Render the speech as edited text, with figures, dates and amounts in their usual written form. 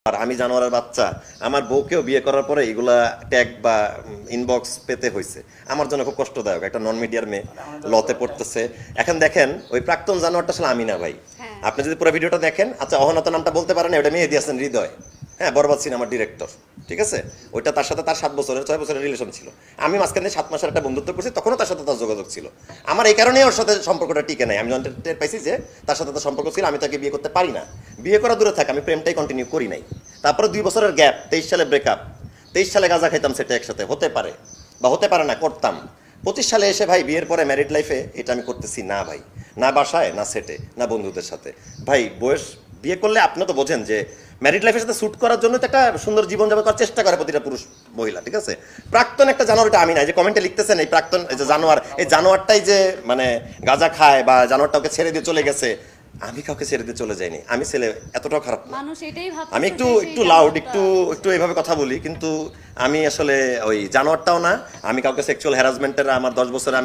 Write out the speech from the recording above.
আর আমি জানোয়ারের বাচ্চা, আমার বউকেও বিয়ে করার পরে এগুলা ট্যাগ বা ইনবক্স পেতে হয়েছে। আমার জন্য খুব কষ্টদায়ক, একটা নন মিডিয়ার মেয়ে লতে পড়তেছে। এখন দেখেন ওই প্রাক্তন জানোয়ারটা আসলে আমি না ভাই। আপনি যদি পুরো ভিডিওটা দেখেন, আচ্ছা অহনত নামটা বলতে পারেন, ওটা মেহেদী হাসান হৃদয়, হ্যাঁ, বরবাদ সিনেমার ডিরেক্টর, ঠিক আছে। ওইটা তার সাথে তার 6 বছরের রিলেশন ছিল। আমি মাঝখানে 7 মাসের একটা বন্ধুত্ব করছি, তখনও তার সাথে তার যোগাযোগ ছিল। আমার এই কারণেই ওর সাথে সম্পর্কটা টিকে নাই। আমি যখন টের পাইছি যে তার সাথে তার সম্পর্ক ছিল, আমি তাকে বিয়ে করতে পারি না। বিয়ে করা দূরে থাকে, আমি প্রেমটাই কন্টিনিউ করি নাই। তারপরে 2 বছরের গ্যাপ, 23 সালে ব্রেকআপ, 23 সালে গাঁজা খাইতাম, সেটা একসাথে হতে পারে বা হতে পারে না, করতাম। 25 সালে এসে ভাই বিয়ের পরে ম্যারিড লাইফে এটা আমি করতেছি না ভাই, না বাসায়, না সেটে, না বন্ধুদের সাথে। ভাই বয়স, বিয়ে করলে আপনি তো বোঝেন যে ম্যারিড লাইফের সাথে স্যুট করার জন্য তো একটা সুন্দর জীবন যাপন করার চেষ্টা করে প্রতিটা পুরুষ মহিলা, ঠিক আছে। প্রাক্তন একটা জানোয়ার, এটা আমি না। যে কমেন্টে লিখতেছেন এই প্রাক্তন, এই যে জানোয়ার, এই জানোয়ারটাই যে মানে গাঁজা খায় বা জানোয়ারটা ওকে ছেড়ে দিয়ে চলে গেছে, আমি কাউকে ছেড়ে দিয়ে চলে যাইনি। আমি ছেলে এতটাও খারাপ না। মানুষ এটাই ভাবছে, আমি একটু লাউড, একটু এইভাবে কথা বলি, কিন্তু আমি আসলে ওই জানোয়ারটাও না। আমি কাউকে সেক্সুয়াল হ্যারাসমেন্টের আমার 10 বছরে